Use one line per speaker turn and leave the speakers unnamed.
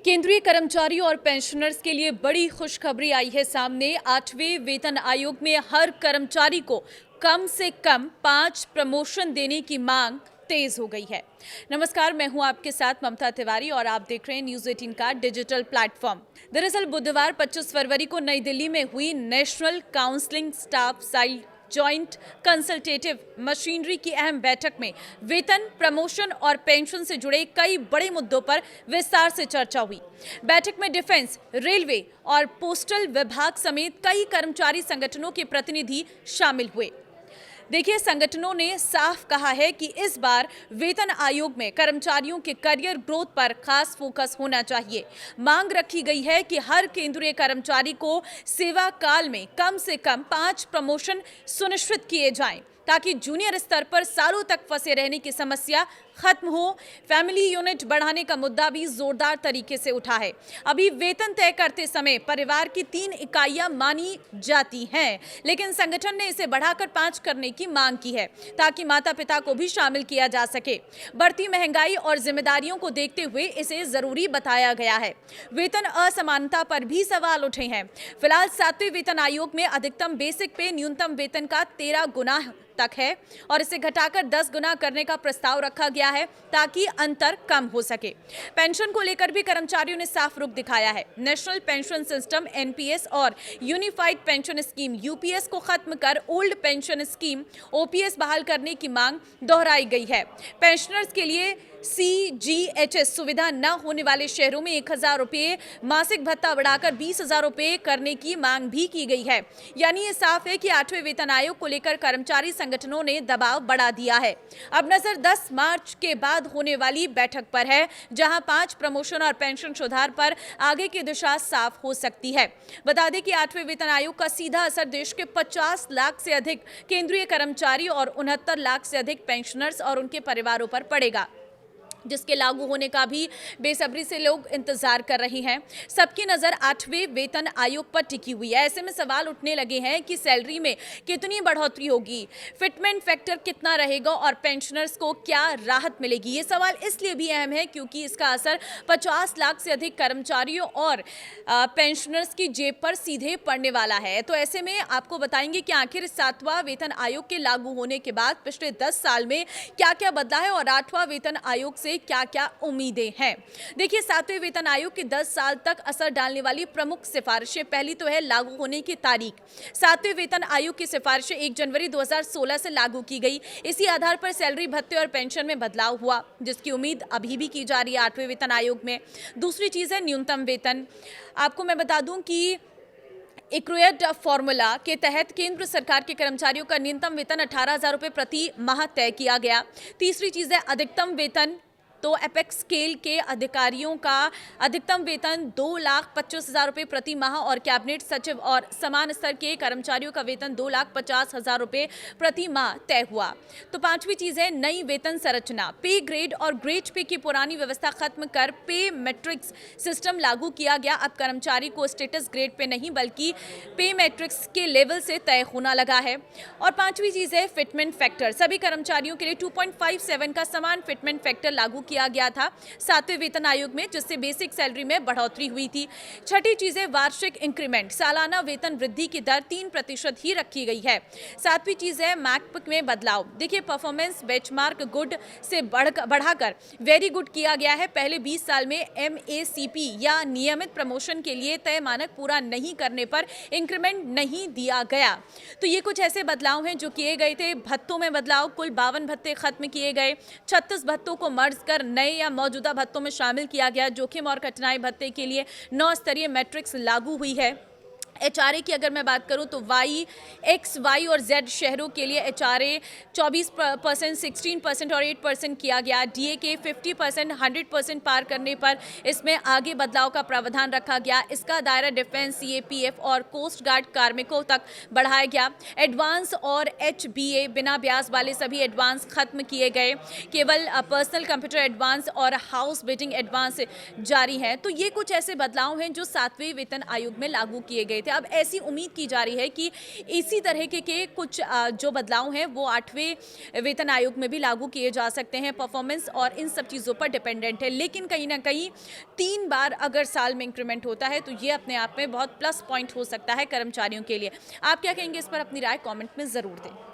केंद्रीय कर्मचारियों और पेंशनर्स के लिए बड़ी खुशखबरी आई है सामने। 8वें वेतन आयोग में हर कर्मचारी को कम से कम 5 प्रमोशन देने की मांग तेज हो गई है। नमस्कार, मैं हूं आपके साथ ममता तिवारी और आप देख रहे हैं न्यूज़ 18 का डिजिटल प्लेटफॉर्म। दरअसल बुधवार 25 फरवरी को नई दिल्ली में हुई national counselling staff side joint consultative machinery की अहम बैठक में वेतन, प्रमोशन और पेंशन से जुड़े कई बड़े मुद्दों पर विस्तार से चर्चा हुई। बैठक में डिफेंस, रेलवे और पोस्टल विभाग समेत कई कर्मचारी संगठनों के प्रतिनिधि शामिल हुए। देखिए, संगठनों ने साफ कहा है कि इस बार वेतन आयोग में कर्मचारियों के करियर ग्रोथ पर खास फोकस होना चाहिए। मांग रखी गई है कि हर केंद्रीय कर्मचारी को सेवा काल में कम से कम 5 प्रमोशन सुनिश्चित किए जाएं, ताकि जूनियर स्तर पर सालों तक फंसे रहने की समस्या खत्म हो। फैमिली यूनिट बढ़ाने का मुद्दा भी जोरदार तरीके से उठा है। अभी वेतन तय करते समय परिवार की 3 इकाइयां मानी जाती हैं, लेकिन संगठन ने इसे बढ़ाकर 5 करने की मांग की है, ताकि माता पिता को भी शामिल किया जा सके। बढ़ती महंगाई और जिम्मेदारियों को देखते हुए इसे जरूरी बताया गया है। वेतन असमानता पर भी सवाल उठे हैं। फिलहाल 7वें वेतन आयोग में अधिकतम बेसिक पे न्यूनतम वेतन का 13 गुना तक है और इसे घटाकर 10 गुना करने का प्रस्ताव रखा गया है, ताकि अंतर कम हो सके। पेंशन को लेकर भी कर्मचारियों ने साफ रुख दिखाया है। नेशनल पेंशन सिस्टम एनपीएस और यूनिफाइड पेंशन स्कीम यूपीएस को खत्म कर ओल्ड पेंशन स्कीम ओपीएस बहाल करने की मांग दोहराई गई है। पेंशनर्स के लिए सीजीएचएस सुविधा न होने वाले शहरों में 1000 रुपये मासिक भत्ता बढ़ाकर 20,000 रुपये करने की मांग भी की गई है। यानी ये साफ है कि 8वें वेतन आयोग को लेकर कर्मचारी संगठनों ने दबाव बढ़ा दिया है। अब नजर 10 मार्च के बाद होने वाली बैठक पर है, जहां 5 प्रमोशन और पेंशन सुधार पर आगे की दिशा साफ हो सकती है। बता दें कि 8वें वेतन आयोग का सीधा असर देश के 50 लाख से अधिक केंद्रीय कर्मचारी और 69 लाख से अधिक पेंशनर्स और उनके परिवारों पर पड़ेगा, जिसके लागू होने का भी बेसब्री से लोग इंतजार कर रहे हैं। सबकी नजर 8वें वेतन आयोग पर टिकी हुई है। ऐसे में सवाल उठने लगे हैं कि सैलरी में कितनी बढ़ोतरी होगी, फिटमेंट फैक्टर कितना रहेगा और पेंशनर्स को क्या राहत मिलेगी। ये सवाल इसलिए भी अहम है क्योंकि इसका असर 50 लाख से अधिक कर्मचारियों और पेंशनर्स की जेब पर सीधे पड़ने वाला है। तो ऐसे में आपको बताएंगे कि आखिर 7वां वेतन आयोग के लागू होने के बाद पिछले 10 साल में क्या क्या बदला है और 8वां वेतन आयोग से क्या क्या उम्मीदें हैं। देखिए, 7वें वेतन आयोग के 10 साल तक असर डालने वाली प्रमुख सिफारिशें। पहली तो है लागू होने की तारीख। 7वें वेतन आयोग की सिफारिशें 1 जनवरी 2016 से लागू की गई। इसी आधार पर सैलरी, भत्ते और पेंशन में बदलाव हुआ, जिसकी उम्मीद अभी भी की जा रही है 8वें वेतन आयोग में। दूसरी चीज है न्यूनतम वेतन। आपको मैं बता दूं कि इक्रुएट फॉर्मूला के तहत केंद्र सरकार के कर्मचारियों का न्यूनतम वेतन 18,000 रुपये प्रति माह तय किया गया। तीसरी चीज है अधिकतम वेतन। तो एपेक्स स्केल के अधिकारियों का अधिकतम वेतन 2,25,000 रुपये प्रति माह और कैबिनेट सचिव और समान स्तर के कर्मचारियों का वेतन 2,50,000 रुपये प्रति माह तय हुआ। तो पांचवी चीज है नई वेतन संरचना। पे ग्रेड और ग्रेड पे की पुरानी व्यवस्था खत्म कर पे मैट्रिक्स सिस्टम लागू किया गया। अब कर्मचारी को स्टेटस ग्रेड पे नहीं बल्कि पे मैट्रिक्स के लेवल से तय होना लगा है। और पांचवी चीज है फिटमेंट फैक्टर। सभी कर्मचारियों के लिए 2.57 का समान फिटमेंट फैक्टर लागू किया गया था 7वें वेतन आयोग में, जिससे बेसिक सैलरी में बढ़ोतरी हुई थी। छठी चीज है वार्षिक इंक्रीमेंट। सालाना वेतन वृद्धि की दर 3% ही रखी गई है। सातवीं चीज है मैकपिक में बदलाव। देखिए, परफॉर्मेंस बेंचमार्क गुड से बढ़ाकर वेरी गुड किया गया है। पहले 20 साल में एमएसीपी या नियमित प्रमोशन के लिए तय मानक पूरा नहीं करने पर इंक्रीमेंट नहीं दिया गया। तो ये कुछ ऐसे बदलाव हैं जो किए गए थे। भत्तों में बदलाव, कुल 52 भत्ते खत्म किए गए। 36 भत्तों को मर्ज कर नए या मौजूदा भत्तों में शामिल किया गया। जोखिम और कठिनाई भत्ते के लिए 9 स्तरीय मैट्रिक्स लागू हुई है। एचआरए की अगर मैं बात करूं तो वाई, एक्स, वाई और जेड शहरों के लिए एचआरए 24%, 16% और 8% किया गया। डीए के 50%, 100% पार करने पर इसमें आगे बदलाव का प्रावधान रखा गया। इसका दायरा डिफेंस, सीएपीएफ और कोस्ट गार्ड कार्मिकों तक बढ़ाया गया। एडवांस और एचबीए बिना ब्याज वाले सभी एडवांस खत्म किए गए। केवल पर्सनल कंप्यूटर एडवांस और हाउस बिल्डिंग एडवांस जारी है। तो ये कुछ ऐसे बदलाव हैं जो 7वें वेतन आयोग में लागू किए गए थे। सकते हैं। अब ऐसी उम्मीद की जा रही है कि इसी तरह के कुछ जो बदलाव हैं वो 8वें वेतन आयोग में भी लागू किए जा सकते हैं। परफॉर्मेंस और इन सब चीज़ों पर डिपेंडेंट है, लेकिन कहीं ना कहीं 3 बार अगर साल में इंक्रीमेंट होता है तो ये अपने आप में बहुत प्लस पॉइंट हो सकता है कर्मचारियों के लिए। आप क्या कहेंगे इस पर? अपनी राय कमेंट में ज़रूर दें।